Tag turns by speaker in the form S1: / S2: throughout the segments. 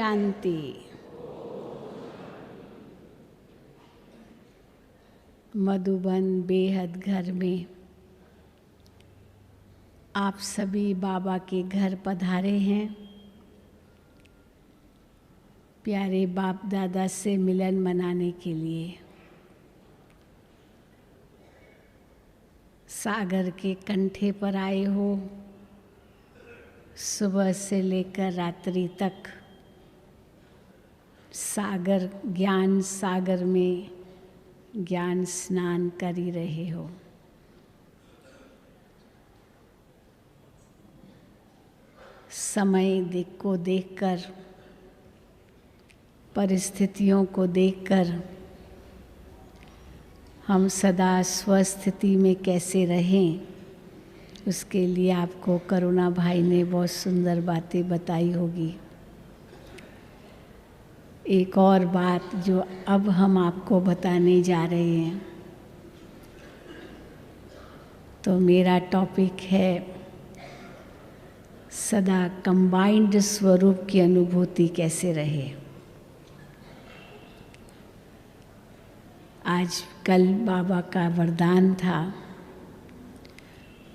S1: शांति। मधुबन बेहद घर में आप सभी बाबा के घर पधारे हैं। प्यारे बाप दादा से मिलन मनाने के लिए सागर के कंठे पर आए हो। सुबह से लेकर रात्रि तक सागर ज्ञान सागर में ज्ञान स्नान कर ही रहे हो। समय को देखकर, परिस्थितियों को देखकर हम सदा स्वस्थिति में कैसे रहें, उसके लिए आपको करुणा भाई ने बहुत सुंदर बातें बताई होगी। एक और बात जो अब हम आपको बताने जा रहे हैं, तो मेरा टॉपिक है सदा कंबाइंड स्वरूप की अनुभूति कैसे रहे। आज कल बाबा का वरदान था,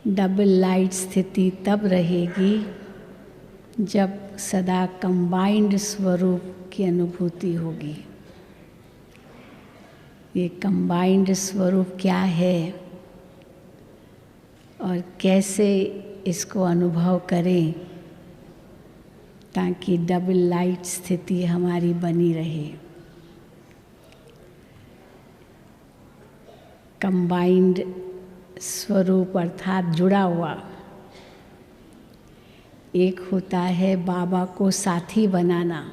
S1: डबल लाइट स्थिति तब रहेगी जब सदा कंबाइंड स्वरूप की अनुभूति होगी। ये कंबाइंड स्वरूप क्या है और कैसे इसको अनुभव करें ताकि डबल लाइट स्थिति हमारी बनी रहे। कंबाइंड स्वरूप अर्थात जुड़ा हुआ। एक होता है बाबा को साथी बनाना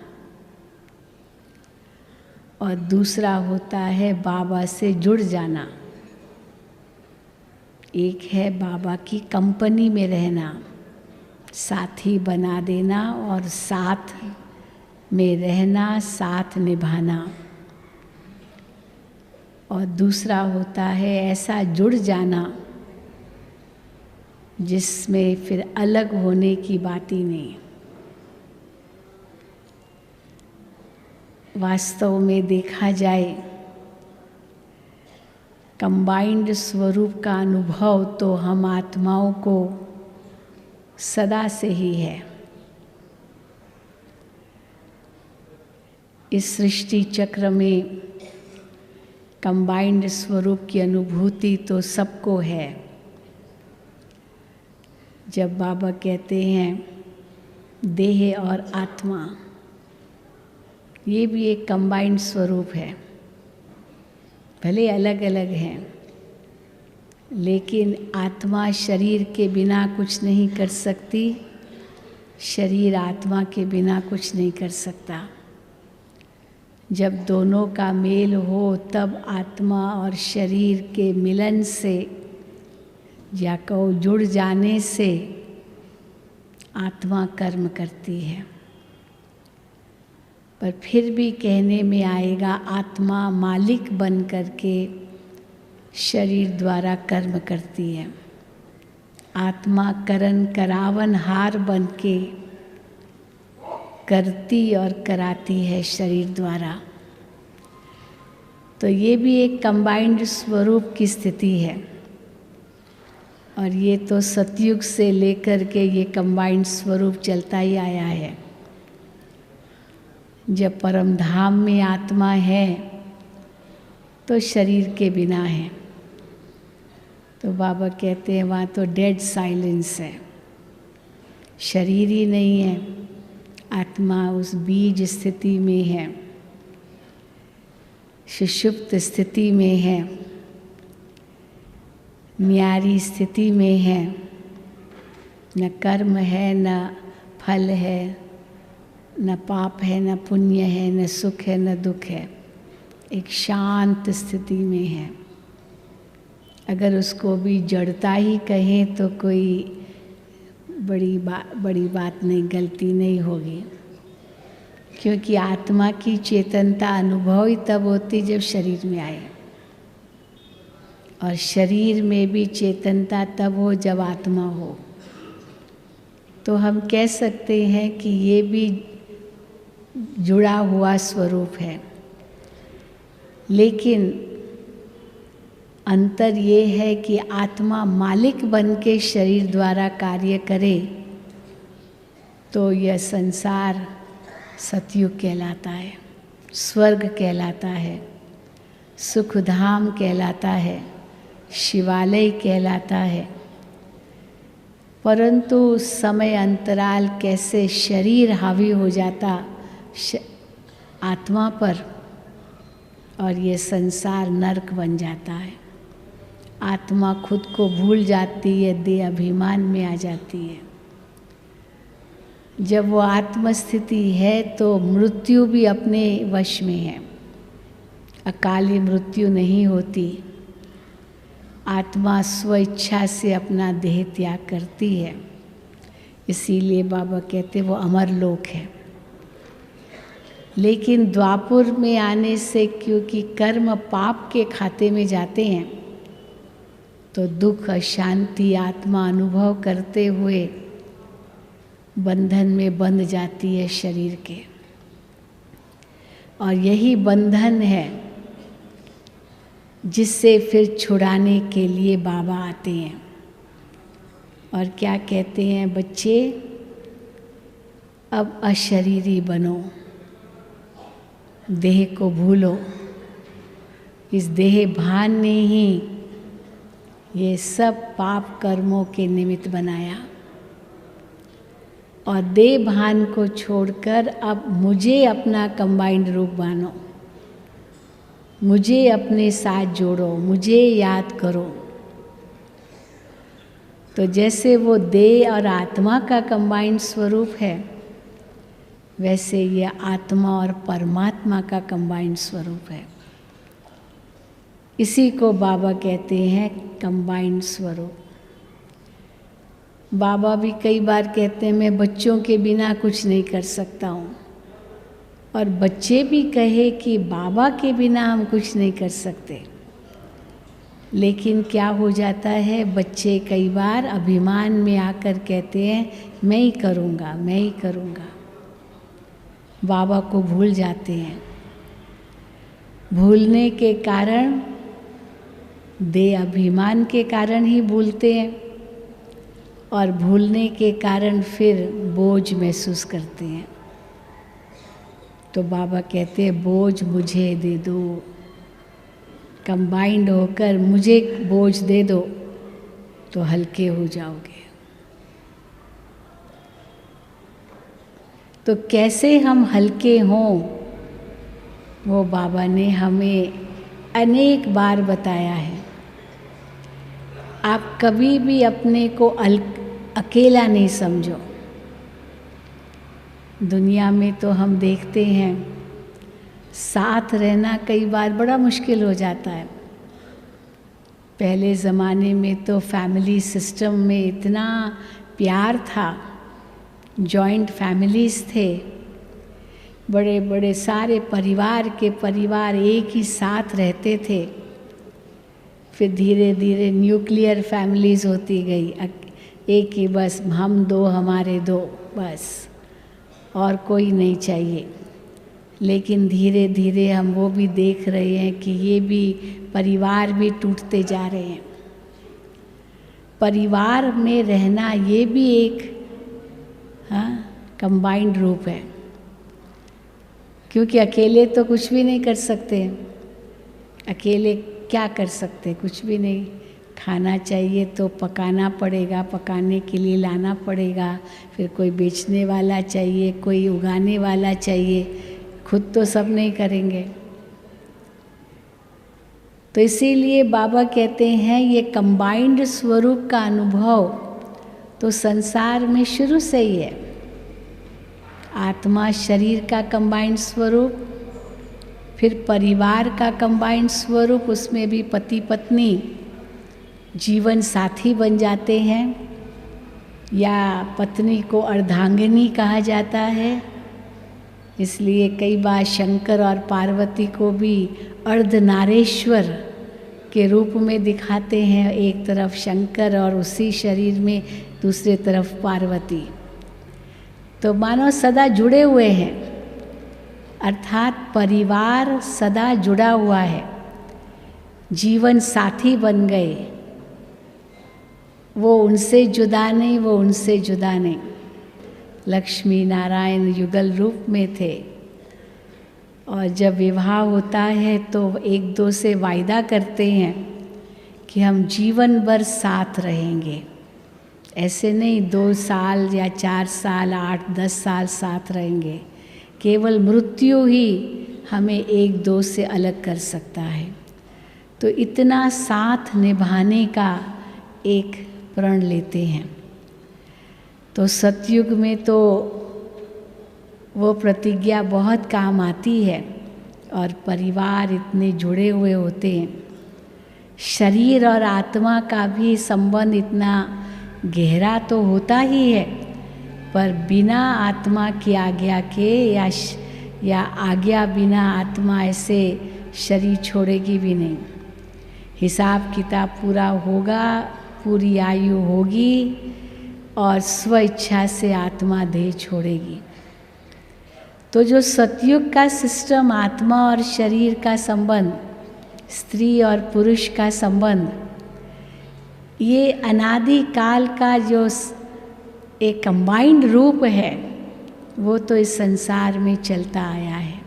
S1: और दूसरा होता है बाबा से जुड़ जाना। एक है बाबा की कंपनी में रहना, साथी बना देना और साथ में रहना, साथ निभाना। और दूसरा होता है ऐसा जुड़ जाना जिसमें फिर अलग होने की बात ही नहीं। वास्तव में देखा जाए, कंबाइंड स्वरूप का अनुभव तो हम आत्माओं को सदा से ही है। इस सृष्टि चक्र में कंबाइंड स्वरूप की अनुभूति तो सबको है। जब बाबा कहते हैं देह और आत्मा, ये भी एक कंबाइंड स्वरूप है। भले अलग अलग हैं, लेकिन आत्मा शरीर के बिना कुछ नहीं कर सकती, शरीर आत्मा के बिना कुछ नहीं कर सकता। जब दोनों का मेल हो तब आत्मा और शरीर के मिलन से या कहो जुड़ जाने से आत्मा कर्म करती है। पर फिर भी कहने में आएगा आत्मा मालिक बन करके शरीर द्वारा कर्म करती है। आत्मा करन करावन हार बन के करती और कराती है शरीर द्वारा। तो ये भी एक कंबाइंड स्वरूप की स्थिति है। और ये तो सतयुग से लेकर के ये कंबाइंड स्वरूप चलता ही आया है। जब परम धाम में आत्मा है तो शरीर के बिना है। तो बाबा कहते हैं वहाँ तो डेड साइलेंस है, शरीर ही नहीं है। आत्मा उस बीज स्थिति में है, सुषुप्त स्थिति में है, न्यारी स्थिति में है। न कर्म है, न फल है, न पाप है, न पुण्य है, न सुख है, न दुख है। एक शांत स्थिति में है। अगर उसको भी जड़ता ही कहें तो कोई बड़ी बात नहीं, गलती नहीं होगी। क्योंकि आत्मा की चेतनता अनुभव ही तब होती जब शरीर में आए, और शरीर में भी चेतनता तब हो जब आत्मा हो। तो हम कह सकते हैं कि ये भी जुड़ा हुआ स्वरूप है। लेकिन अंतर ये है कि आत्मा मालिक बन के शरीर द्वारा कार्य करे तो यह संसार सतयुग कहलाता है, स्वर्ग कहलाता है, सुखधाम कहलाता है, शिवालय कहलाता है। परंतु समय अंतराल कैसे शरीर हावी हो जाता आत्मा पर और ये संसार नरक बन जाता है। आत्मा खुद को भूल जाती है, देह अभिमान में आ जाती है। जब वो आत्मस्थिति है तो मृत्यु भी अपने वश में है, अकाली मृत्यु नहीं होती। आत्मा स्वेच्छा से अपना देह त्याग करती है। इसीलिए बाबा कहते वो अमर लोक है। लेकिन द्वापुर में आने से क्योंकि कर्म पाप के खाते में जाते हैं तो दुख अशांति आत्मा अनुभव करते हुए बंधन में बंध जाती है शरीर के। और यही बंधन है जिससे फिर छुड़ाने के लिए बाबा आते हैं और क्या कहते हैं, बच्चे अब अशरीरी बनो, देह को भूलो। इस देह भान ने ही ये सब पाप कर्मों के निमित्त बनाया और देह भान को छोड़कर अब मुझे अपना कंबाइंड रूप मानो, मुझे अपने साथ जोड़ो, मुझे याद करो। तो जैसे वो देह और आत्मा का कंबाइंड स्वरूप है वैसे ये आत्मा और परमात्मा का कंबाइंड स्वरूप है। इसी को बाबा कहते हैं कंबाइंड स्वरूप। बाबा भी कई बार कहते हैं मैं बच्चों के बिना कुछ नहीं कर सकता हूँ, और बच्चे भी कहे कि बाबा के बिना हम कुछ नहीं कर सकते। लेकिन क्या हो जाता है, बच्चे कई बार अभिमान में आकर कहते हैं मैं ही करूँगा, मैं ही करूँगा। बाबा को भूल जाते हैं। भूलने के कारण देह अभिमान के कारण ही भूलते हैं और भूलने के कारण फिर बोझ महसूस करते हैं। तो बाबा कहते हैं बोझ मुझे दे दो, कंबाइंड होकर मुझे बोझ दे दो तो हल्के हो जाओगे। तो कैसे हम हल्के हों वो बाबा ने हमें अनेक बार बताया है। आप कभी भी अपने को अकेला नहीं समझो। दुनिया में तो हम देखते हैं साथ रहना कई बार बड़ा मुश्किल हो जाता है। पहले ज़माने में तो फैमिली सिस्टम में इतना प्यार था, जॉइंट फैमिलीज़ थे, बड़े बड़े सारे परिवार के परिवार एक ही साथ रहते थे। फिर धीरे धीरे न्यूक्लियर फैमिलीज़ होती गई, एक ही बस हम दो हमारे दो बस, और कोई नहीं चाहिए। लेकिन धीरे धीरे हम वो भी देख रहे हैं कि ये भी परिवार भी टूटते जा रहे हैं। परिवार में रहना ये भी एक कंबाइंड रूप है, क्योंकि अकेले तो कुछ भी नहीं कर सकते। अकेले क्या कर सकते, कुछ भी नहीं। खाना चाहिए तो पकाना पड़ेगा, पकाने के लिए लाना पड़ेगा, फिर कोई बेचने वाला चाहिए, कोई उगाने वाला चाहिए, खुद तो सब नहीं करेंगे। तो इसीलिए बाबा कहते हैं ये कंबाइंड स्वरूप का अनुभव तो संसार में शुरू से ही है। आत्मा शरीर का कंबाइंड स्वरूप, फिर परिवार का कंबाइंड स्वरूप, उसमें भी पति पत्नी जीवन साथी बन जाते हैं, या पत्नी को अर्धांगिनी कहा जाता है। इसलिए कई बार शंकर और पार्वती को भी अर्धनारेश्वर के रूप में दिखाते हैं, एक तरफ शंकर और उसी शरीर में दूसरे तरफ पार्वती। तो मानो सदा जुड़े हुए हैं, अर्थात परिवार सदा जुड़ा हुआ है, जीवन साथी बन गए, वो उनसे जुदा नहीं, वो उनसे जुदा नहीं। लक्ष्मी नारायण युगल रूप में थे और जब विवाह होता है तो एक दो से वायदा करते हैं कि हम जीवन भर साथ रहेंगे। ऐसे नहीं 2 साल या 4 साल 8-10 साल साथ रहेंगे, केवल मृत्यु ही हमें एक दो से अलग कर सकता है। तो इतना साथ निभाने का एक प्रण लेते हैं। तो सतयुग में तो वो प्रतिज्ञा बहुत काम आती है और परिवार इतने जुड़े हुए होते हैं, शरीर और आत्मा का भी संबंध इतना गहरा तो होता ही है, पर बिना आत्मा की आज्ञा के या आज्ञा बिना आत्मा ऐसे शरीर छोड़ेगी भी नहीं। हिसाब किताब पूरा होगा, पूरी आयु होगी और स्व इच्छा से आत्मा देह छोड़ेगी। तो जो सतयुग का सिस्टम, आत्मा और शरीर का संबंध, स्त्री और पुरुष का संबंध, ये अनादि काल का जो एक कंबाइंड रूप है, वो तो इस संसार में चलता आया है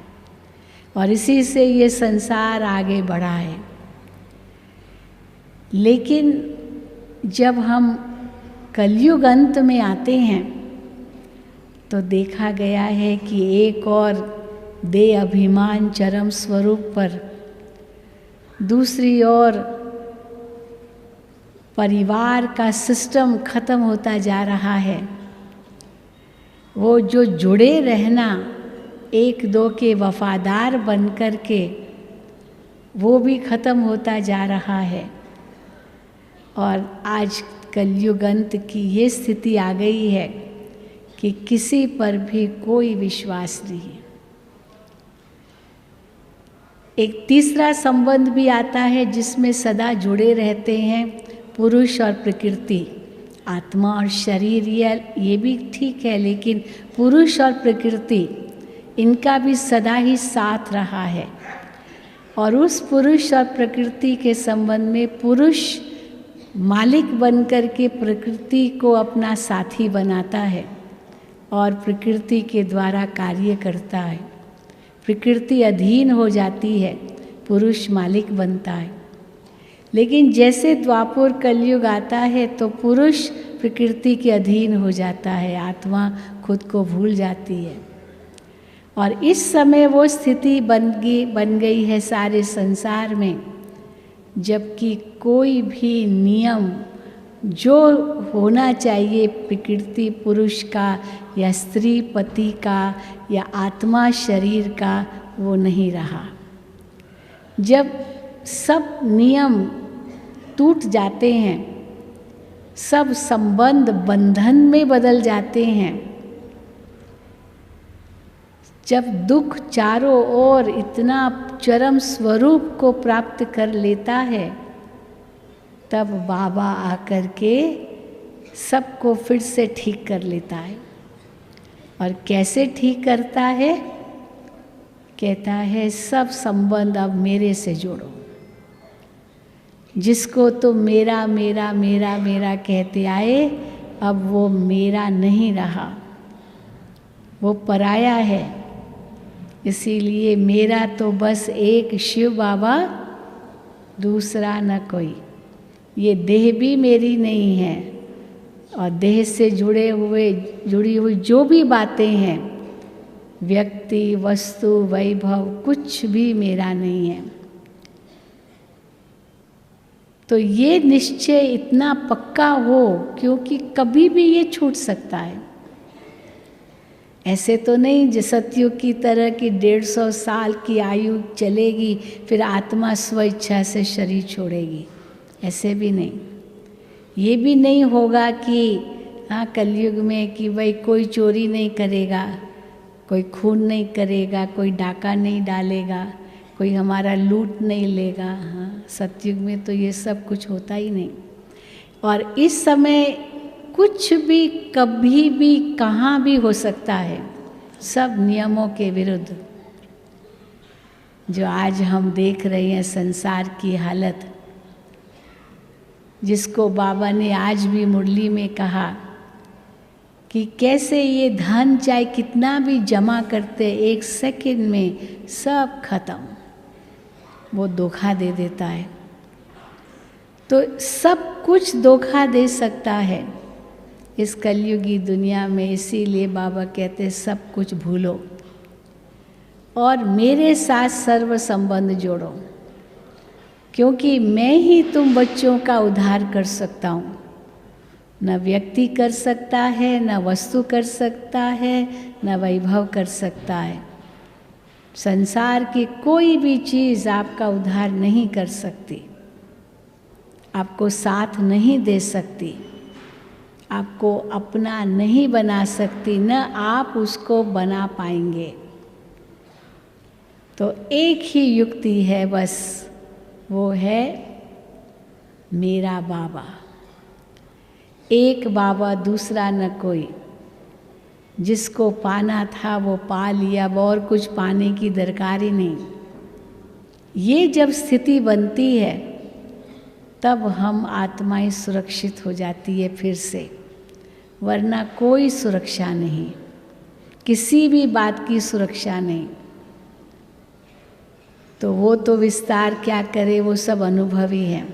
S1: और इसी से ये संसार आगे बढ़ा है। लेकिन जब हम कलयुग अंत में आते हैं तो देखा गया है कि एक और दे अभिमान चरम स्वरूप पर, दूसरी ओर परिवार का सिस्टम खत्म होता जा रहा है। वो जो जुड़े रहना, एक दो के वफादार बन कर के, वो भी खत्म होता जा रहा है। और आज कलयुग अंत की ये स्थिति आ गई है कि किसी पर भी कोई विश्वास नहीं है। एक तीसरा संबंध भी आता है जिसमें सदा जुड़े रहते हैं पुरुष और प्रकृति, आत्मा और शरीर, ये भी ठीक है, लेकिन पुरुष और प्रकृति, इनका भी सदा ही साथ रहा है। और उस पुरुष और प्रकृति के संबंध में पुरुष मालिक बनकर के प्रकृति को अपना साथी बनाता है और प्रकृति के द्वारा कार्य करता है। प्रकृति अधीन हो जाती है, पुरुष मालिक बनता है। लेकिन जैसे द्वापर कलयुग आता है तो पुरुष प्रकृति के अधीन हो जाता है, आत्मा खुद को भूल जाती है। और इस समय वो स्थिति बन गई है सारे संसार में, जबकि कोई भी नियम जो होना चाहिए प्रकृति पुरुष का या स्त्री पति का या आत्मा शरीर का, वो नहीं रहा। जब सब नियम टूट जाते हैं, सब संबंध बंधन में बदल जाते हैं, जब दुख चारों ओर इतना चरम स्वरूप को प्राप्त कर लेता है, तब बाबा आकर के सबको फिर से ठीक कर लेता है। और कैसे ठीक करता है? कहता है सब संबंध अब मेरे से जोड़ो। जिसको तो मेरा मेरा मेरा मेरा कहते आए, अब वो मेरा नहीं रहा, वो पराया है। इसीलिए मेरा तो बस एक शिव बाबा, दूसरा न कोई। ये देह भी मेरी नहीं है और देह से जुड़ी हुई जो भी बातें हैं, व्यक्ति वस्तु वैभव, कुछ भी मेरा नहीं है। तो ये निश्चय इतना पक्का हो, क्योंकि कभी भी ये छूट सकता है। ऐसे तो नहीं जो सतयुग की तरह की 150 साल की आयु चलेगी, फिर आत्मा स्व इच्छा से शरीर छोड़ेगी, ऐसे भी नहीं। ये भी नहीं होगा कि हाँ कलयुग में कि भाई कोई चोरी नहीं करेगा, कोई खून नहीं करेगा, कोई डाका नहीं डालेगा, कोई हमारा लूट नहीं लेगा। हाँ, सतयुग में तो ये सब कुछ होता ही नहीं। और इस समय कुछ भी कभी भी कहाँ भी हो सकता है, सब नियमों के विरुद्ध। जो आज हम देख रहे हैं संसार की हालत, जिसको बाबा ने आज भी मुरली में कहा कि कैसे ये धन चाहे कितना भी जमा करते, 1 सेकंड में सब खत्म, वो धोखा दे देता है। तो सब कुछ धोखा दे सकता है इस कलयुगी दुनिया में। इसीलिए बाबा कहते हैं सब कुछ भूलो और मेरे साथ सर्व संबंध जोड़ो, क्योंकि मैं ही तुम बच्चों का उद्धार कर सकता हूँ। न व्यक्ति कर सकता है, न वस्तु कर सकता है, न वैभव कर सकता है। संसार की कोई भी चीज़ आपका उद्धार नहीं कर सकती, आपको साथ नहीं दे सकती, आपको अपना नहीं बना सकती, न आप उसको बना पाएंगे। तो एक ही युक्ति है बस, वो है मेरा बाबा। एक बाबा, दूसरा न कोई। जिसको पाना था वो पा लिया, अब और कुछ पाने की दरकार ही नहीं। ये जब स्थिति बनती है तब हम आत्माएं सुरक्षित हो जाती है फिर से, वरना कोई सुरक्षा नहीं, किसी भी बात की सुरक्षा नहीं। तो वो तो विस्तार क्या करे, वो सब अनुभवी है।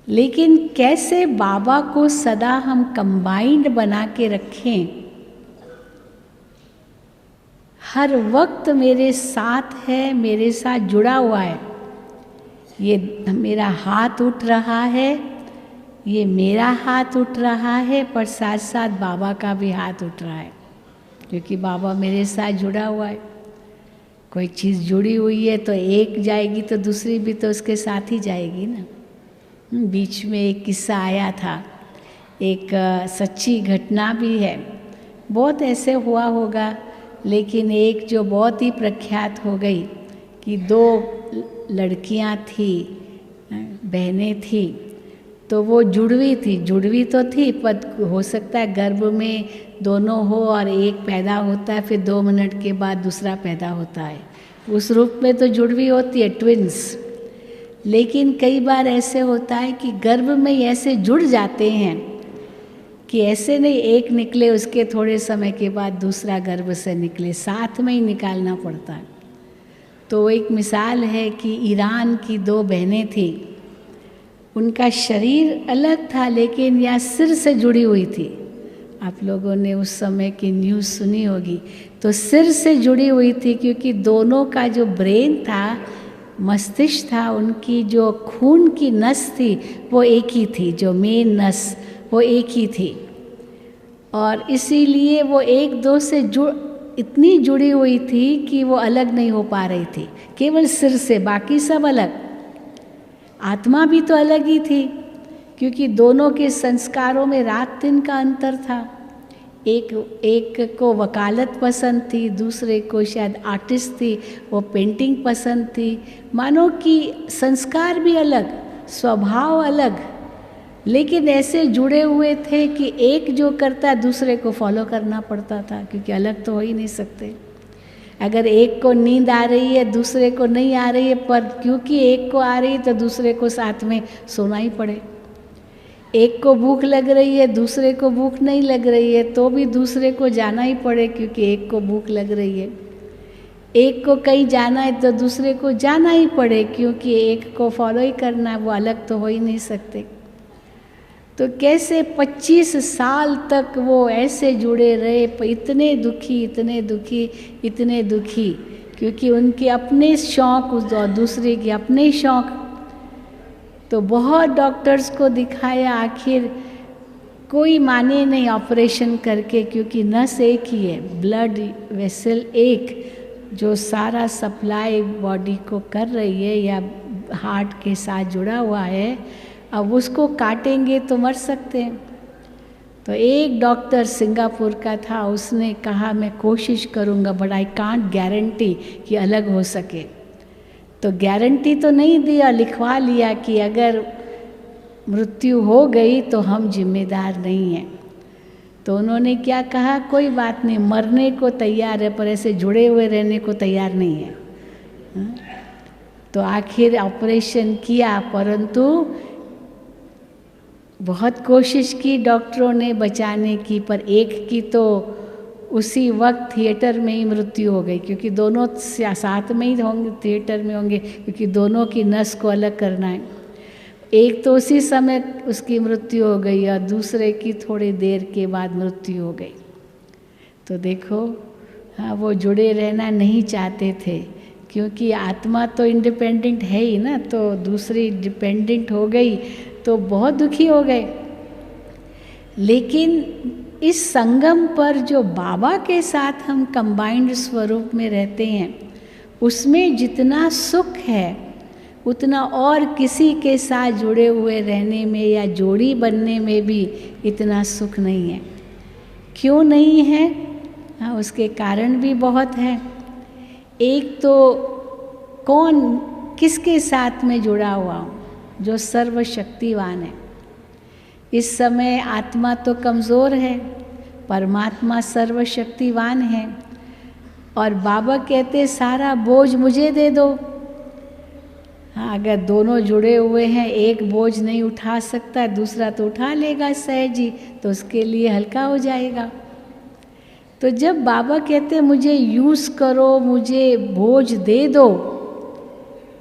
S1: लेकिन कैसे बाबा को सदा हम कंबाइंड बना के रखें, हर वक्त मेरे साथ है, मेरे साथ जुड़ा हुआ है। ये मेरा हाथ उठ रहा है, ये मेरा हाथ उठ रहा है, पर साथ साथ बाबा का भी हाथ उठ रहा है, क्योंकि बाबा मेरे साथ जुड़ा हुआ है। कोई चीज़ जुड़ी हुई है तो एक जाएगी तो दूसरी भी तो उसके साथ ही जाएगी ना। बीच में एक किस्सा आया था, एक सच्ची घटना भी है, बहुत ऐसे हुआ होगा, लेकिन एक जो बहुत ही प्रख्यात हो गई कि 2 लड़कियां थी, बहनें थी, तो वो जुड़वी तो थी, पर हो सकता है गर्भ में दोनों हो और एक पैदा होता है, फिर 2 मिनट के बाद दूसरा पैदा होता है, उस रूप में तो जुड़वी होती है, ट्विन्स। लेकिन कई बार ऐसे होता है कि गर्भ में ऐसे जुड़ जाते हैं कि ऐसे नहीं एक निकले उसके थोड़े समय के बाद दूसरा गर्भ से निकले, साथ में ही निकालना पड़ता है। तो एक मिसाल है कि ईरान की 2 बहनें थी, उनका शरीर अलग था लेकिन यह सिर से जुड़ी हुई थी। आप लोगों ने उस समय की न्यूज़ सुनी होगी, तो सिर से जुड़ी हुई थी, क्योंकि दोनों का जो ब्रेन था, मस्तिष्क था, उनकी जो खून की नस थी वो एक ही थी, जो मेन नस वो एक ही थी, और इसीलिए वो एक दो से इतनी जुड़ी हुई थी कि वो अलग नहीं हो पा रही थी, केवल सिर से, बाकी सब अलग। आत्मा भी तो अलग ही थी, क्योंकि दोनों के संस्कारों में रात दिन का अंतर था। एक को वकालत पसंद थी, दूसरे को शायद आर्टिस्ट थी, वो पेंटिंग पसंद थी। मानो कि संस्कार भी अलग, स्वभाव अलग, लेकिन ऐसे जुड़े हुए थे कि एक जो करता दूसरे को फॉलो करना पड़ता था, क्योंकि अलग तो हो ही नहीं सकते। अगर एक को नींद आ रही है, दूसरे को नहीं आ रही है, पर क्योंकि एक को आ रही है तो दूसरे को साथ में सोना ही पड़े। एक को भूख लग रही है, दूसरे को भूख नहीं लग रही है, तो भी दूसरे को जाना ही पड़े, क्योंकि एक को भूख लग रही है। एक को कहीं जाना है तो दूसरे को जाना ही पड़े, क्योंकि एक को फॉलो ही करना है, वो अलग तो हो ही नहीं सकते। तो कैसे 25 साल तक वो ऐसे जुड़े रहे, इतने दुखी, इतने दुखी, इतने दुखी, क्योंकि उनके अपने शौक़ और दूसरे के अपने शौक़। तो बहुत डॉक्टर्स को दिखाया, आखिर कोई माने नहीं ऑपरेशन करके, क्योंकि नस एक ही है, ब्लड वेसल एक, जो सारा सप्लाई बॉडी को कर रही है या हार्ट के साथ जुड़ा हुआ है। अब उसको काटेंगे तो मर सकते हैं। तो एक डॉक्टर सिंगापुर का था, उसने कहा मैं कोशिश करूँगा, बट आई कांट गारंटी कि अलग हो सके। तो गारंटी तो नहीं दिया, लिखवा लिया कि अगर मृत्यु हो गई तो हम जिम्मेदार नहीं हैं। तो उन्होंने क्या कहा, कोई बात नहीं, मरने को तैयार है, पर ऐसे जुड़े हुए रहने को तैयार नहीं है। तो आखिर ऑपरेशन किया, परंतु बहुत कोशिश की डॉक्टरों ने बचाने की, पर एक की तो उसी वक्त थिएटर में ही मृत्यु हो गई, क्योंकि दोनों साथ में ही होंगे, थिएटर में होंगे, क्योंकि दोनों की नस को अलग करना है। एक तो उसी समय उसकी मृत्यु हो गई और दूसरे की थोड़ी देर के बाद मृत्यु हो गई। तो देखो, हाँ, वो जुड़े रहना नहीं चाहते थे, क्योंकि आत्मा तो इंडिपेंडेंट है ही ना, तो दूसरी डिपेंडेंट हो गई तो बहुत दुखी हो गए। लेकिन इस संगम पर जो बाबा के साथ हम कंबाइंड स्वरूप में रहते हैं, उसमें जितना सुख है उतना और किसी के साथ जुड़े हुए रहने में या जोड़ी बनने में भी इतना सुख नहीं है। क्यों नहीं है? हाँ, उसके कारण भी बहुत है। एक तो कौन किसके साथ में जुड़ा हुआ हूँ? जो सर्वशक्तिवान है। इस समय आत्मा तो कमज़ोर है, परमात्मा सर्वशक्तिवान है। और बाबा कहते सारा बोझ मुझे दे दो। हाँ, अगर दोनों जुड़े हुए हैं, एक बोझ नहीं उठा सकता, दूसरा तो उठा लेगा सहज ही, तो उसके लिए हल्का हो जाएगा। तो जब बाबा कहते मुझे यूज़ करो, मुझे बोझ दे दो,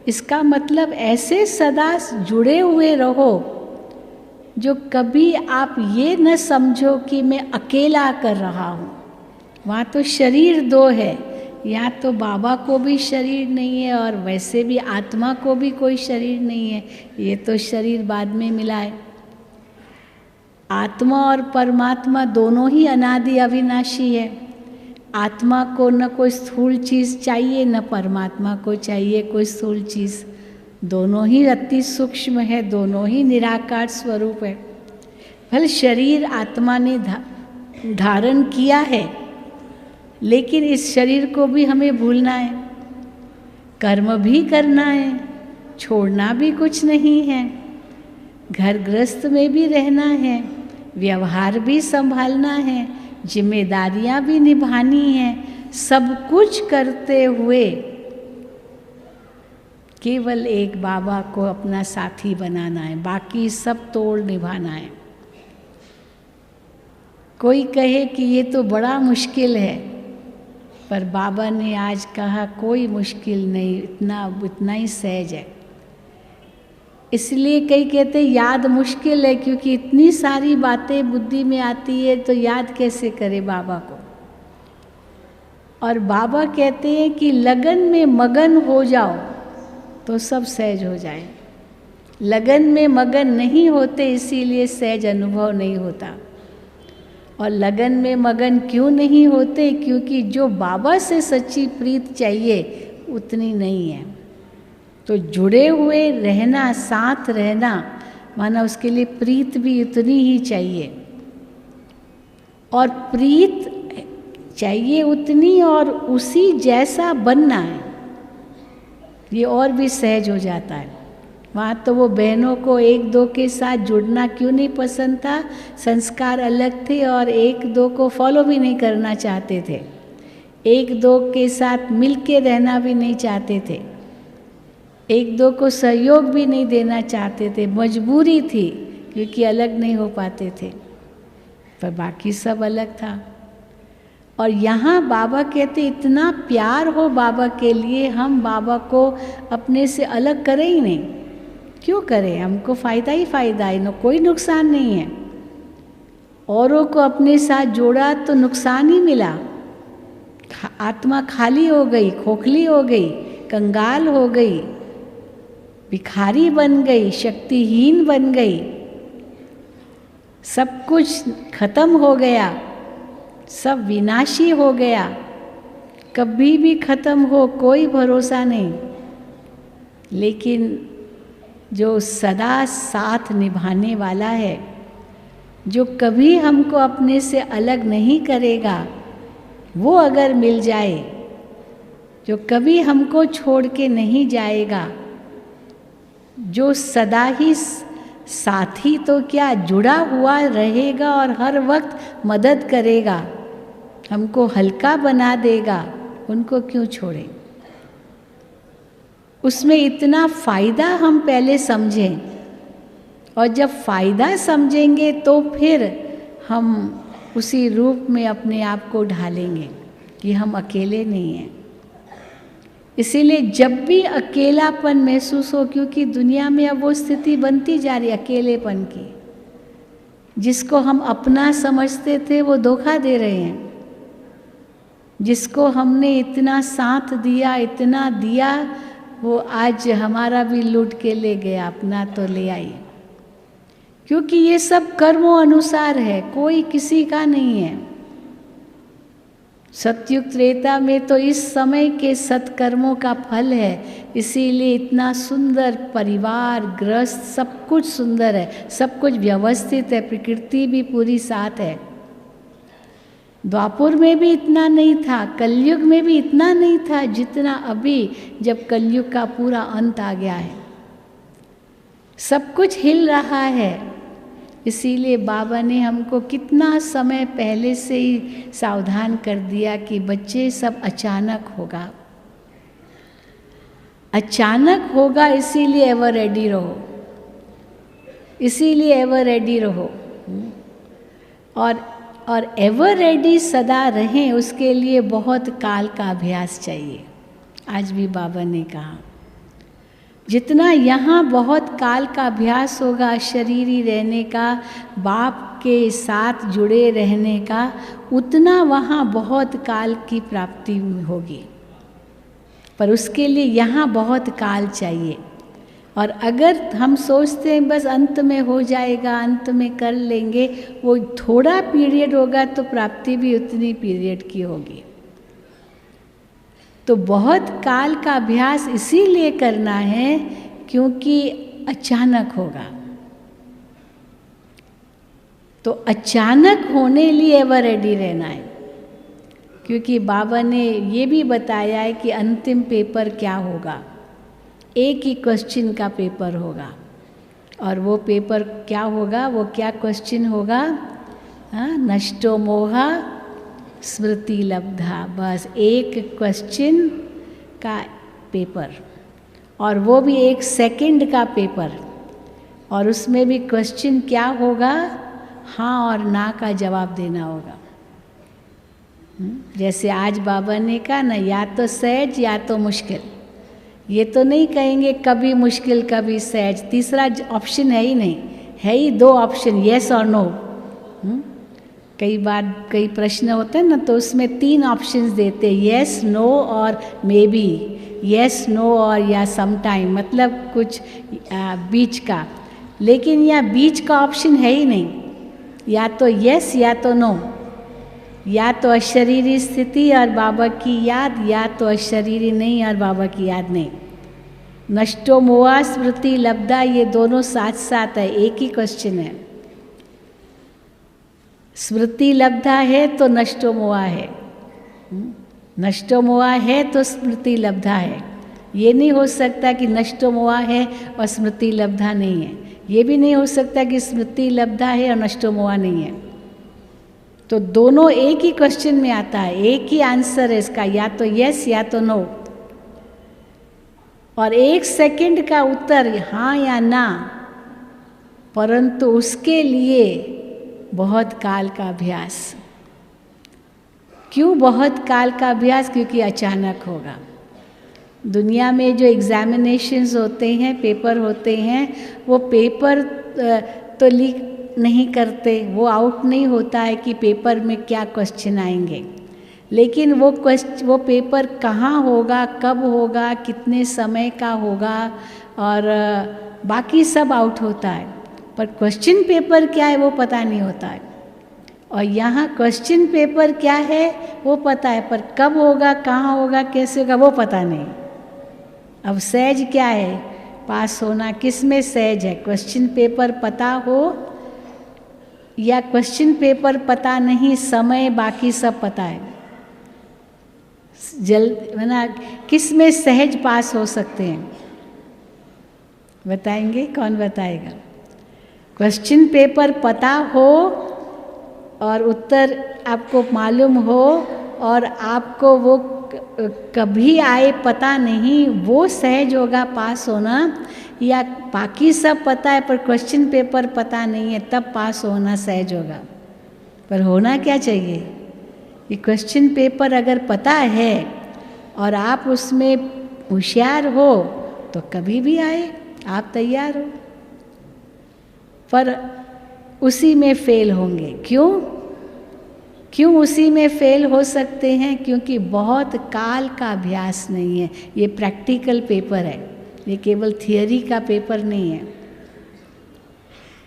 S1: इसका मतलब ऐसे सदा जुड़े हुए रहो जो कभी आप ये न समझो कि मैं अकेला कर रहा हूँ। वहाँ तो शरीर दो है, यहाँ तो बाबा को भी शरीर नहीं है और वैसे भी आत्मा को भी कोई शरीर नहीं है, ये तो शरीर बाद में मिला है। आत्मा और परमात्मा दोनों ही अनादि अविनाशी है। आत्मा को न कोई स्थूल चीज़ चाहिए, न परमात्मा को चाहिए कोई स्थूल चीज़। दोनों ही अति सूक्ष्म है, दोनों ही निराकार स्वरूप है। भले शरीर आत्मा ने धारण किया है, लेकिन इस शरीर को भी हमें भूलना है, कर्म भी करना है, छोड़ना भी कुछ नहीं है, घर गृहस्थ में भी रहना है, व्यवहार भी संभालना है, जिम्मेदारियां भी निभानी हैं। सब कुछ करते हुए केवल एक बाबा को अपना साथी बनाना है, बाकी सब तोड़ निभाना है। कोई कहे कि ये तो बड़ा मुश्किल है, पर बाबा ने आज कहा कोई मुश्किल नहीं, इतना ही सहज है। इसलिए कई कहते याद मुश्किल है, क्योंकि इतनी सारी बातें बुद्धि में आती है तो याद कैसे करे बाबा को। और बाबा कहते हैं कि लगन में मगन हो जाओ तो सब सहज हो जाए। लगन में मगन नहीं होते, इसीलिए सहज अनुभव नहीं होता। और लगन में मगन क्यों नहीं होते? क्योंकि जो बाबा से सच्ची प्रीत चाहिए उतनी नहीं है। तो जुड़े हुए रहना, साथ रहना, माना उसके लिए प्रीत भी उतनी ही चाहिए। और प्रीत चाहिए उतनी और उसी जैसा बनना है, ये और भी सहज हो जाता है। वहाँ तो वो बहनों को एक दो के साथ जुड़ना क्यों नहीं पसंद था? संस्कार अलग थे और एक दो को फॉलो भी नहीं करना चाहते थे, एक दो के साथ मिल के रहना भी नहीं चाहते थे, एक दो को सहयोग भी नहीं देना चाहते थे। मजबूरी थी, क्योंकि अलग नहीं हो पाते थे, पर बाकी सब अलग था। और यहाँ बाबा कहते इतना प्यार हो बाबा के लिए, हम बाबा को अपने से अलग करें ही नहीं। क्यों करें? हमको फ़ायदा ही फ़ायदा है, न कोई नुकसान नहीं है। औरों को अपने साथ जोड़ा तो नुकसान ही मिला। आत्मा खाली हो गई, खोखली हो गई, कंगाल हो गई, भिखारी बन गई, शक्तिहीन बन गई, सब कुछ खत्म हो गया, सब विनाशी हो गया। कभी भी खत्म हो कोई भरोसा नहीं। लेकिन जो सदा साथ निभाने वाला है, जो कभी हमको अपने से अलग नहीं करेगा, वो अगर मिल जाए, जो कभी हमको छोड़ के नहीं जाएगा, जो सदा ही साथी तो क्या जुड़ा हुआ रहेगा और हर वक्त मदद करेगा, हमको हल्का बना देगा, उनको क्यों छोड़ें? उसमें इतना फायदा हम पहले समझें, और जब फायदा समझेंगे तो फिर हम उसी रूप में अपने आप को ढालेंगे कि हम अकेले नहीं हैं। इसीलिए जब भी अकेलापन महसूस हो, क्योंकि दुनिया में अब वो स्थिति बनती जा रही अकेलेपन की, जिसको हम अपना समझते थे वो धोखा दे रहे हैं। जिसको हमने इतना साथ दिया, इतना दिया, वो आज हमारा भी लूट के ले गया, अपना तो ले आई। क्योंकि ये सब कर्मों अनुसार है, कोई किसी का नहीं है। सतयुग त्रेता में तो इस समय के सत्कर्मों का फल है, इसीलिए इतना सुंदर परिवार गृहस्थ सब कुछ सुंदर है, सब कुछ व्यवस्थित है, प्रकृति भी पूरी साथ है। द्वापुर में भी इतना नहीं था, कलयुग में भी इतना नहीं था जितना अभी, जब कलयुग का पूरा अंत आ गया है। सब कुछ हिल रहा है। इसीलिए बाबा ने हमको कितना समय पहले से ही सावधान कर दिया कि बच्चे सब अचानक होगा, अचानक होगा, इसीलिए एवर रेडी रहो, इसीलिए एवर रेडी रहो। और एवर रेडी सदा रहें, उसके लिए बहुत काल का अभ्यास चाहिए। आज भी बाबा ने कहा जितना यहाँ बहुत काल का अभ्यास होगा शरीरी रहने का, बाप के साथ जुड़े रहने का, उतना वहाँ बहुत काल की प्राप्ति होगी। पर उसके लिए यहाँ बहुत काल चाहिए। और अगर हम सोचते हैं बस अंत में हो जाएगा, अंत में कर लेंगे, वो थोड़ा पीरियड होगा तो प्राप्ति भी उतनी पीरियड की होगी। तो बहुत काल का अभ्यास इसीलिए करना है क्योंकि अचानक होगा। तो अचानक होने लिए एवर रेडी रहना है, क्योंकि बाबा ने ये भी बताया है कि अंतिम पेपर क्या होगा। एक ही क्वेश्चन का पेपर होगा, और वो पेपर क्या होगा, वो क्या क्वेश्चन होगा, नष्टो मोहा स्मृति लब्धा। बस एक क्वेश्चन का पेपर, और वो भी 1 सेकंड का पेपर, और उसमें भी क्वेश्चन क्या होगा, हाँ और ना का जवाब देना होगा। जैसे आज बाबा ने कहा ना, या तो सहज या तो मुश्किल। ये तो नहीं कहेंगे कभी मुश्किल कभी सहज, तीसरा ऑप्शन है ही नहीं, है ही 2 ऑप्शन, येस और नो। कई बार कई प्रश्न होते हैं ना, तो उसमें 3 ऑप्शंस देते हैं, येस, नो और मे बी, येस, नो और या सम टाइम, मतलब कुछ बीच का। लेकिन यहाँ बीच का ऑप्शन है ही नहीं, या तो येस या तो नो, या तो अशरीरी स्थिति और बाबा की याद, या तो अशरीरी नहीं और बाबा की याद नहीं। नष्टो मोहा स्मृति लब्धा, ये दोनों साथ साथ है, एक ही क्वेश्चन है। स्मृति लब्धा है तो नष्टो मोहा है, नष्टो मोहा है तो स्मृति लब्धा है। ये नहीं हो सकता कि नष्टो मोहा है और स्मृति लब्धा नहीं है, ये भी नहीं हो सकता कि स्मृति लब्धा है और नष्टो मोहा नहीं है। तो दोनों एक ही क्वेश्चन में आता है, एक ही आंसर है इसका, या तो यस या तो नो। और 1 सेकंड का उत्तर हाँ या ना, परंतु उसके लिए बहुत काल का अभ्यास। क्यों बहुत काल का अभ्यास? क्योंकि अचानक होगा। दुनिया में जो एग्जामिनेशंस होते हैं, पेपर होते हैं, वो पेपर तो लीक नहीं करते, वो आउट नहीं होता है कि पेपर में क्या क्वेश्चन आएंगे, लेकिन वो पेपर कहाँ होगा, कब होगा, कितने समय का होगा, और बाकी सब आउट होता है। पर क्वेश्चन पेपर क्या है वो पता नहीं होता है। और यहाँ क्वेश्चन पेपर क्या है वो पता है, पर कब होगा, कहाँ होगा, कैसे होगा वो पता नहीं। अब सहज क्या है? पास होना। किस में सहज है? क्वेश्चन पेपर पता हो या क्वेश्चन पेपर पता नहीं, समय बाकी सब पता है। है ना? किस में सहज पास हो सकते हैं? बताएंगे? कौन बताएगा? क्वेश्चन पेपर पता हो और उत्तर आपको मालूम हो और आपको वो कभी आए पता नहीं, वो सहज होगा पास होना, या बाकी सब पता है पर क्वेश्चन पेपर पता नहीं है तब पास होना सहज होगा। पर होना क्या चाहिए, ये क्वेश्चन पेपर अगर पता है और आप उसमें होशियार हो तो कभी भी आए आप तैयार हो, पर उसी में फेल होंगे। क्यों उसी में फेल हो सकते हैं? क्योंकि बहुत काल का अभ्यास नहीं है। ये प्रैक्टिकल पेपर है, ये केवल थियरी का पेपर नहीं है।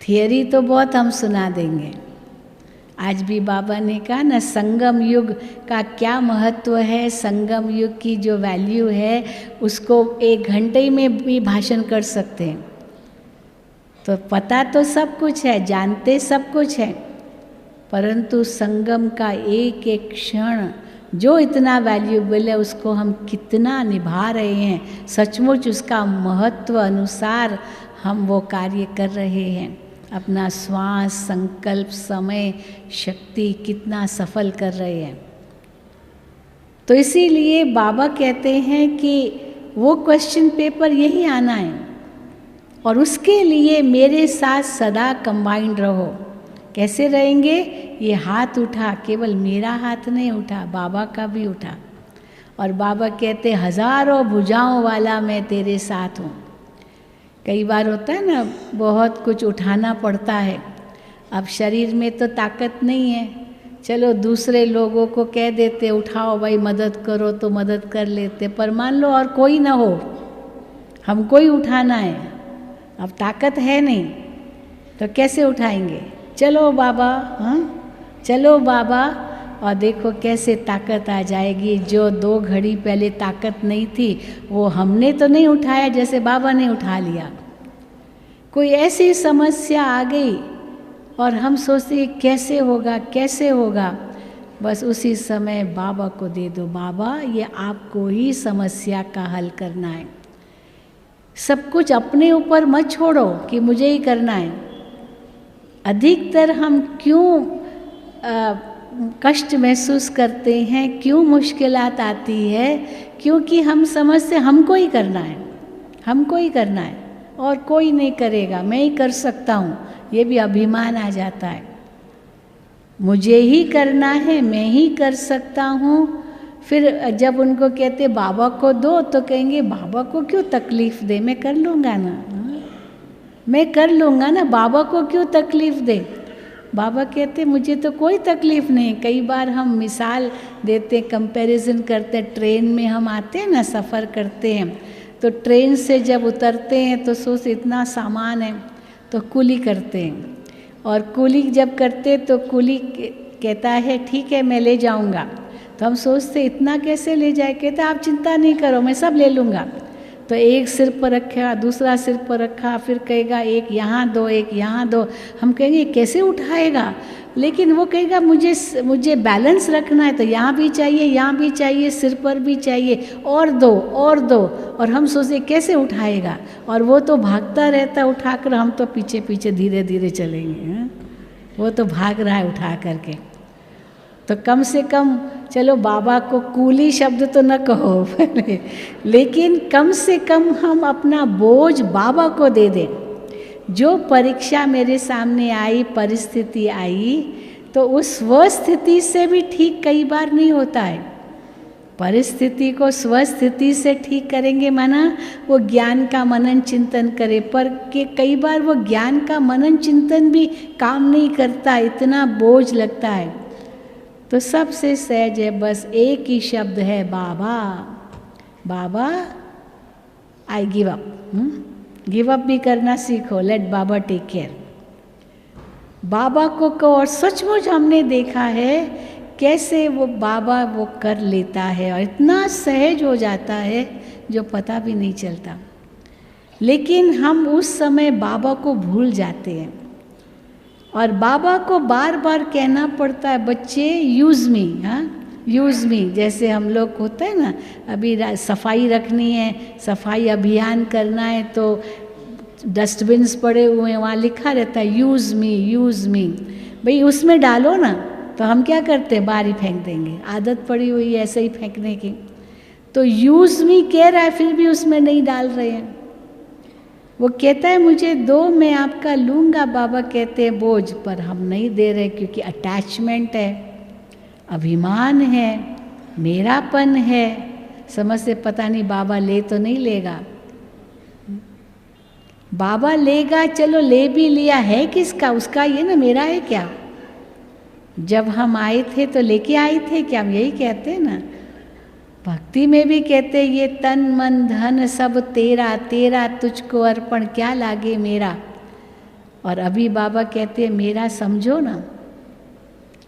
S1: थियरी तो बहुत हम सुना देंगे। आज भी बाबा ने कहा ना, संगम युग का क्या महत्व है, संगम युग की जो वैल्यू है उसको 1 घंटे में भी भाषण कर सकते हैं। तो पता तो सब कुछ है, जानते सब कुछ है, परंतु संगम का एक एक क्षण जो इतना वैल्यूएबल है उसको हम कितना निभा रहे हैं, सचमुच उसका महत्व अनुसार हम वो कार्य कर रहे हैं। अपना श्वास, संकल्प, समय, शक्ति कितना सफल कर रहे हैं। तो इसीलिए बाबा कहते हैं कि वो क्वेश्चन पेपर यही आना है और उसके लिए मेरे साथ सदा कंबाइंड रहो। कैसे रहेंगे? ये हाथ उठा, केवल मेरा हाथ नहीं उठा, बाबा का भी उठा। और बाबा कहते हजारों भुजाओं वाला मैं तेरे साथ हूँ। कई बार होता है ना, बहुत कुछ उठाना पड़ता है, अब शरीर में तो ताकत नहीं है, चलो दूसरे लोगों को कह देते उठाओ भाई मदद करो, तो मदद कर लेते। पर मान लो और कोई ना हो, हमको ही उठाना है, अब ताकत है नहीं, तो कैसे उठाएंगे? चलो बाबा, हाँ चलो बाबा, और देखो कैसे ताकत आ जाएगी। जो 2 घड़ी पहले ताकत नहीं थी वो हमने तो नहीं उठाया, जैसे बाबा ने उठा लिया। कोई ऐसी समस्या आ गई और हम सोचते कैसे होगा कैसे होगा, बस उसी समय बाबा को दे दो, बाबा ये आपको ही समस्या का हल करना है। सब कुछ अपने ऊपर मत छोड़ो कि मुझे ही करना है। अधिकतर हम क्यों कष्ट महसूस करते हैं, क्यों मुश्किलात आती है? क्योंकि हम समझते हमको ही करना है, हमको ही करना है और कोई नहीं करेगा, मैं ही कर सकता हूँ। ये भी अभिमान आ जाता है, मुझे ही करना है, मैं ही कर सकता हूँ। फिर जब उनको कहते बाबा को दो तो कहेंगे बाबा को क्यों तकलीफ़ दे, मैं कर लूँगा ना, मैं कर लूँगा ना, बाबा को क्यों तकलीफ़ दे। बाबा कहते मुझे तो कोई तकलीफ़ नहीं। कई बार हम मिसाल देते, कंपैरिजन करते, ट्रेन में हम आते हैं ना, सफ़र करते हैं, तो ट्रेन से जब उतरते हैं तो सोच इतना सामान है तो कूली करते हैं, और कूली जब करते तो कूली कहता है ठीक है मैं ले जाऊंगा, तो हम सोचते इतना कैसे ले जाए, कहता आप चिंता नहीं करो मैं सब ले लूँगा। तो एक सिर पर रखा, दूसरा सिर पर रखा, फिर कहेगा एक यहाँ दो, एक यहाँ दो। हम कहेंगे कैसे उठाएगा, लेकिन वो कहेगा मुझे बैलेंस रखना है, तो यहाँ भी चाहिए, यहाँ भी चाहिए, सिर पर भी चाहिए, और दो और दो। और हम सोचते कैसे उठाएगा, और वो तो भागता रहता उठाकर, हम तो पीछे पीछे धीरे धीरे चलेंगे। वो तो भाग रहा है उठा करके। तो कम से कम चलो बाबा को कूली शब्द तो न कहो पहले, लेकिन कम से कम हम अपना बोझ बाबा को दे दें। जो परीक्षा मेरे सामने आई, परिस्थिति आई, तो उस वो स्थिति से भी ठीक कई बार नहीं होता है। परिस्थिति को स्वस्थिति से ठीक करेंगे, माना वो ज्ञान का मनन चिंतन करे, पर कि कई बार वो ज्ञान का मनन चिंतन भी काम नहीं करता, इतना बोझ लगता है। तो सबसे सहज है, बस एक ही शब्द है बाबा। बाबा I give up. Give up भी करना सीखो, लेट बाबा टेक केयर। बाबा को कहो, और सचमुच हमने देखा है कैसे वो बाबा वो कर लेता है और इतना सहज हो जाता है जो पता भी नहीं चलता। लेकिन हम उस समय बाबा को भूल जाते हैं और बाबा को बार बार कहना पड़ता है, बच्चे यूज़ मी, हाँ यूज़ मी। जैसे हम लोग होता है ना, अभी सफाई रखनी है, सफाई अभियान करना है, तो डस्टबिन्स पड़े हुए हैं, वहाँ लिखा रहता है यूज़ मी, यूज़ मी। भाई उसमें डालो ना, तो हम क्या करते हैं, बाहर ही फेंक देंगे। आदत पड़ी हुई है ऐसे ही फेंकने की। तो यूज मी कह रहा है, फिर भी उसमें नहीं डाल रहे हैं। वो कहता है मुझे दो, मैं आपका लूँगा, बाबा कहते हैं बोझ, पर हम नहीं दे रहे क्योंकि अटैचमेंट है, अभिमान है, मेरापन है। समझ से पता नहीं बाबा ले तो नहीं लेगा। बाबा लेगा, चलो ले भी लिया, है किसका? उसका, ये ना मेरा है क्या? जब हम आए थे तो लेके आए थे क्या? हम यही कहते हैं ना। भक्ति में भी कहते हैं ये तन मन धन सब तेरा, तेरा तुझको अर्पण क्या लागे मेरा। और अभी बाबा कहते हैं मेरा समझो ना।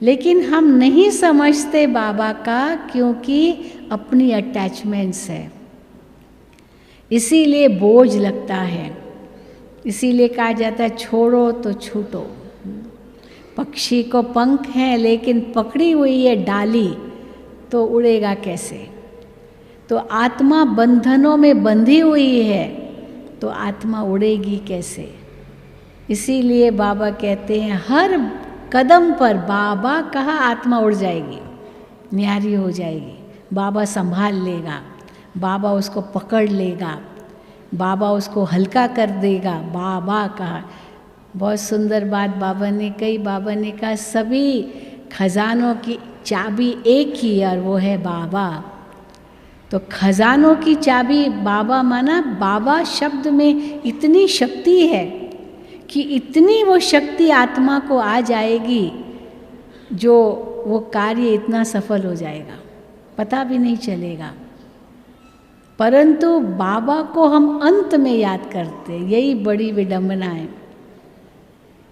S1: लेकिन हम नहीं समझते बाबा का, क्योंकि अपनी अटैचमेंट्स है, इसीलिए बोझ लगता है। इसीलिए कहा जाता है छोड़ो तो छूटो। पक्षी को पंख हैं लेकिन पकड़ी हुई है डाली, तो उड़ेगा कैसे? तो आत्मा बंधनों में बंधी हुई है, तो आत्मा उड़ेगी कैसे? इसीलिए बाबा कहते हैं हर कदम पर बाबा कहा आत्मा उड़ जाएगी, न्यारी हो जाएगी, बाबा संभाल लेगा, बाबा उसको पकड़ लेगा, बाबा उसको हल्का कर देगा। बाबा कहा, बहुत सुंदर बात बाबा ने कही। बाबा ने कहा सभी खजानों की चाबी एक ही है और वो है बाबा। तो खजानों की चाबी बाबा, माना बाबा शब्द में इतनी शक्ति है कि इतनी वो शक्ति आत्मा को आ जाएगी, जो वो कार्य इतना सफल हो जाएगा, पता भी नहीं चलेगा। परंतु बाबा को हम अंत में याद करते हैं, यही बड़ी विडंबना है।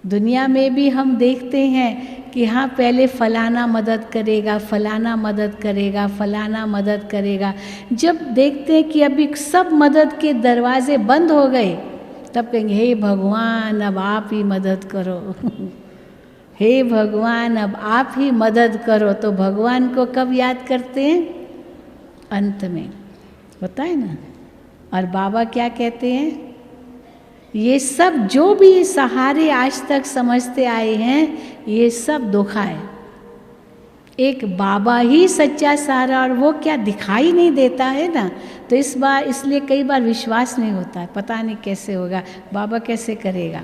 S1: दुनिया में भी हम देखते हैं कि हाँ पहले फलाना मदद करेगा, फलाना मदद करेगा, फलाना मदद करेगा। जब देखते हैं कि अभी सब मदद के दरवाजे बंद हो गए, तब कहेंगे हे भगवान अब आप ही मदद करो हे भगवान अब आप ही मदद करो। तो भगवान को कब याद करते हैं? अंत में, होता है ना। और बाबा क्या कहते हैं? ये सब जो भी सहारे आज तक समझते आए हैं, ये सब धोखा है। एक बाबा ही सच्चा सहारा, और वो क्या दिखाई नहीं देता है ना। तो इसलिए कई बार विश्वास नहीं होता है, पता नहीं कैसे होगा, बाबा कैसे करेगा।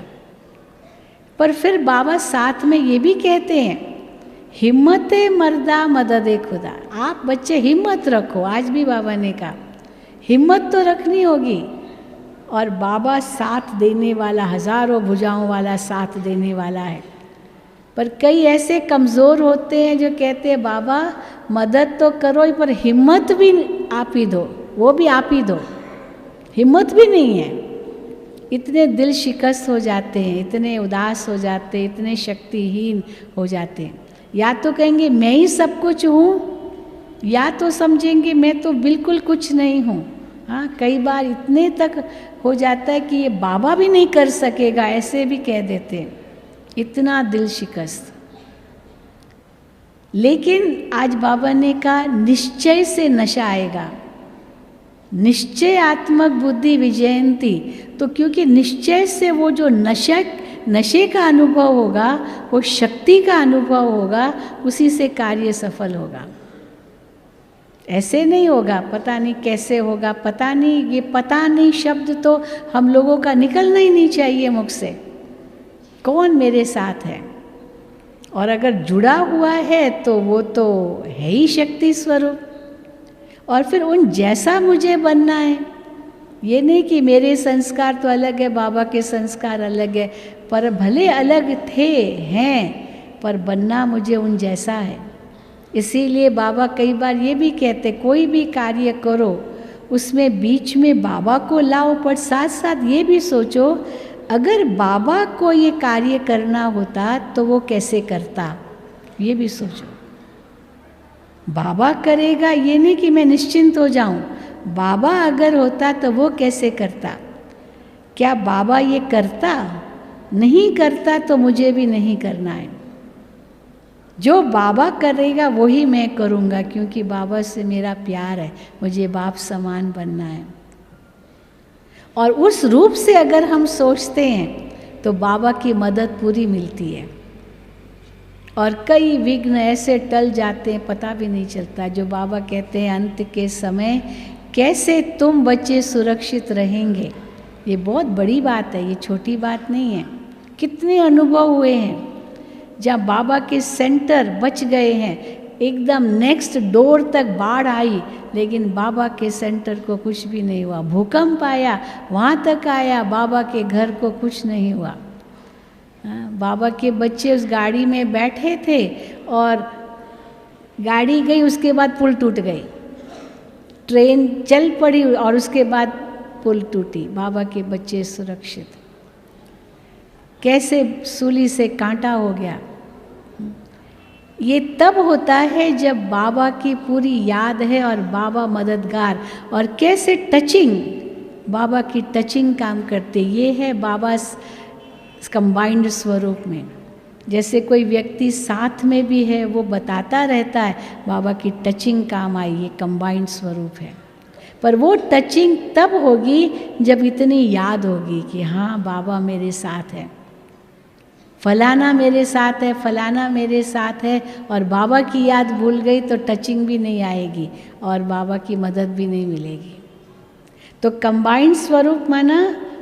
S1: पर फिर बाबा साथ में ये भी कहते हैं हिम्मत मर्दा मदद खुदा। आप बच्चे हिम्मत रखो, आज भी बाबा ने कहा हिम्मत तो रखनी होगी। और बाबा साथ देने वाला, हजारों भुजाओं वाला साथ देने वाला है। पर कई ऐसे कमज़ोर होते हैं जो कहते हैं बाबा मदद तो करो ही, पर हिम्मत भी आप ही दो, वो भी आप ही दो, हिम्मत भी नहीं है। इतने दिल शिकस्त हो जाते हैं, इतने उदास हो जाते हैं, इतने शक्तिहीन हो जाते हैं। या तो कहेंगे मैं ही सब कुछ हूँ, या तो समझेंगे मैं तो बिल्कुल कुछ नहीं हूँ। हाँ, कई बार इतने तक हो जाता है कि ये बाबा भी नहीं कर सकेगा, ऐसे भी कह देते हैं, इतना दिल शिकस्त। लेकिन आज बाबा ने कहा निश्चय से नशा आएगा, निश्चय आत्मक बुद्धि विजयंती। तो क्योंकि निश्चय से वो जो नशे का अनुभव होगा, वो शक्ति का अनुभव होगा, उसी से कार्य सफल होगा। ऐसे नहीं होगा, पता नहीं कैसे होगा, पता नहीं। ये पता नहीं शब्द तो हम लोगों का निकलना ही नहीं चाहिए मुख से। कौन मेरे साथ है? और अगर जुड़ा हुआ है तो वो तो है ही शक्ति स्वरूप। और फिर उन जैसा मुझे बनना है। ये नहीं कि मेरे संस्कार तो अलग है, बाबा के संस्कार अलग है, पर भले अलग थे हैं, पर बनना मुझे उन जैसा है। इसीलिए बाबा कई बार ये भी कहते कोई भी कार्य करो उसमें बीच में बाबा को लाओ, पर साथ साथ ये भी सोचो अगर बाबा को ये कार्य करना होता तो वो कैसे करता, ये भी सोचो। बाबा करेगा ये नहीं कि मैं निश्चिंत हो जाऊं, बाबा अगर होता तो वो कैसे करता। क्या बाबा ये करता? नहीं करता तो मुझे भी नहीं करना है। जो बाबा करेगा वही मैं करूँगा, क्योंकि बाबा से मेरा प्यार है, मुझे बाप समान बनना है। और उस रूप से अगर हम सोचते हैं तो बाबा की मदद पूरी मिलती है। और कई विघ्न ऐसे टल जाते हैं पता भी नहीं चलता। जो बाबा कहते हैं अंत के समय कैसे तुम बच्चे सुरक्षित रहेंगे, ये बहुत बड़ी बात है, ये छोटी बात नहीं है। कितने अनुभव हुए हैं जहाँ बाबा के सेंटर बच गए हैं, एकदम नेक्स्ट डोर तक बाढ़ आई लेकिन बाबा के सेंटर को कुछ भी नहीं हुआ। भूकंप आया वहाँ तक आया, बाबा के घर को कुछ नहीं हुआ। बाबा के बच्चे उस गाड़ी में बैठे थे और गाड़ी गई, उसके बाद पुल टूट गई, ट्रेन चल पड़ी और उसके बाद पुल टूटी। बाबा के बच्चे सुरक्षित, कैसे सूली से कांटा हो गया। ये तब होता है जब बाबा की पूरी याद है और बाबा मददगार, और कैसे टचिंग, बाबा की टचिंग काम करते। ये है बाबा कंबाइंड स्वरूप में। जैसे कोई व्यक्ति साथ में भी है वो बताता रहता है बाबा की टचिंग काम आई, ये कंबाइंड स्वरूप है। पर वो टचिंग तब होगी जब इतनी याद होगी कि हाँ बाबा मेरे साथ है, फलाना मेरे साथ है, फलाना मेरे साथ है, और बाबा की याद भूल गई तो टचिंग भी नहीं आएगी और बाबा की मदद भी नहीं मिलेगी। तो कंबाइंड स्वरूप माना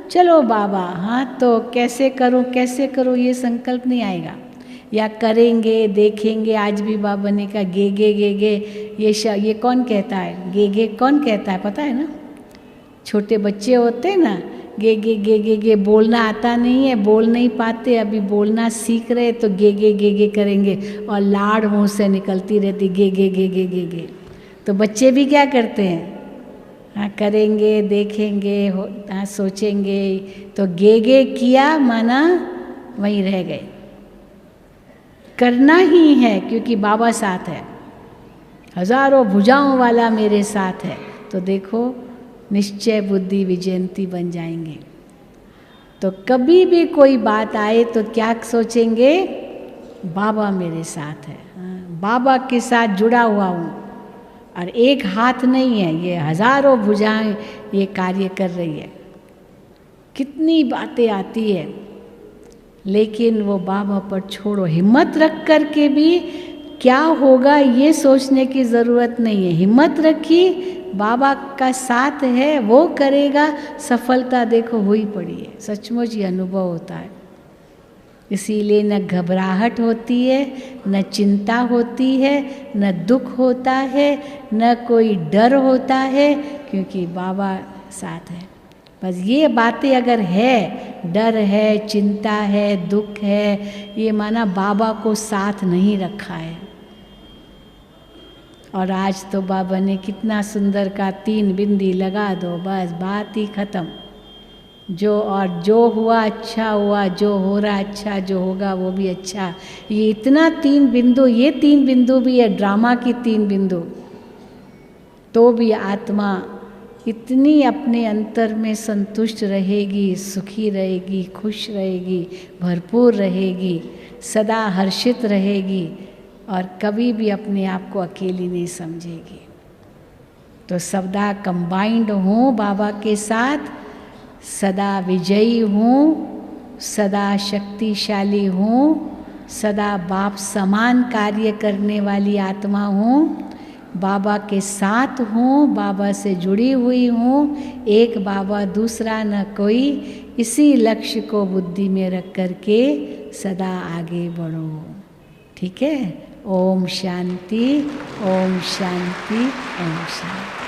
S1: चलो बाबा, हाँ तो कैसे करूँ ये संकल्प नहीं आएगा, या करेंगे देखेंगे। आज भी बाबा ने कहा गे गे गे गे, ये कौन कहता है, गे गे कौन कहता है पता है ना? छोटे बच्चे होते हैं ना, गे गे गे गे गे, बोलना आता नहीं है, बोल नहीं पाते, अभी बोलना सीख रहे तो गे गे गे गे करेंगे और लाड़ मुँह से निकलती रहती गे गे गे गे गे गे। तो बच्चे भी क्या करते हैं, हाँ करेंगे देखेंगे हाँ सोचेंगे, तो गे गे किया माना वहीं रह गए। करना ही है क्योंकि बाबा साथ है, हजारों भुजाओं वाला मेरे साथ है। तो देखो निश्चय बुद्धि विजयंती बन जाएंगे। तो कभी भी कोई बात आए तो क्या सोचेंगे, बाबा मेरे साथ है, बाबा के साथ जुड़ा हुआ हूँ, और एक हाथ नहीं है, ये हजारों भुजाएं ये कार्य कर रही है। कितनी बातें आती है लेकिन वो बाबा पर छोड़ो, हिम्मत रख कर के भी क्या होगा ये सोचने की ज़रूरत नहीं है। हिम्मत रखी, बाबा का साथ है, वो करेगा, सफलता देखो हुई पड़ी है। सचमुच ये अनुभव होता है। इसीलिए न घबराहट होती है, न चिंता होती है, न दुख होता है, न कोई डर होता है, क्योंकि बाबा साथ है। बस ये बातें अगर है, डर है, चिंता है, दुख है, ये माना बाबा को साथ नहीं रखा है। और आज तो बाबा ने कितना सुंदर का 3 बिंदी लगा दो, बस बात ही खत्म। जो हुआ अच्छा हुआ, जो हो रहा अच्छा, जो होगा वो भी अच्छा। ये इतना 3 बिंदु, ये 3 बिंदु भी है ड्रामा की 3 बिंदु, तो भी आत्मा इतनी अपने अंतर में संतुष्ट रहेगी, सुखी रहेगी, खुश रहेगी, भरपूर रहेगी, सदा हर्षित रहेगी और कभी भी अपने आप को अकेली नहीं समझेगी। तो सदा कंबाइंड हूँ बाबा के साथ, सदा विजयी हूँ, सदा शक्तिशाली हूँ, सदा बाप समान कार्य करने वाली आत्मा हूँ, बाबा के साथ हूँ, बाबा से जुड़ी हुई हूँ, एक बाबा दूसरा न कोई, इसी लक्ष्य को बुद्धि में रख कर के सदा आगे बढ़ो। ठीक है। ओम शांति, ओम शांति, ओम शांति।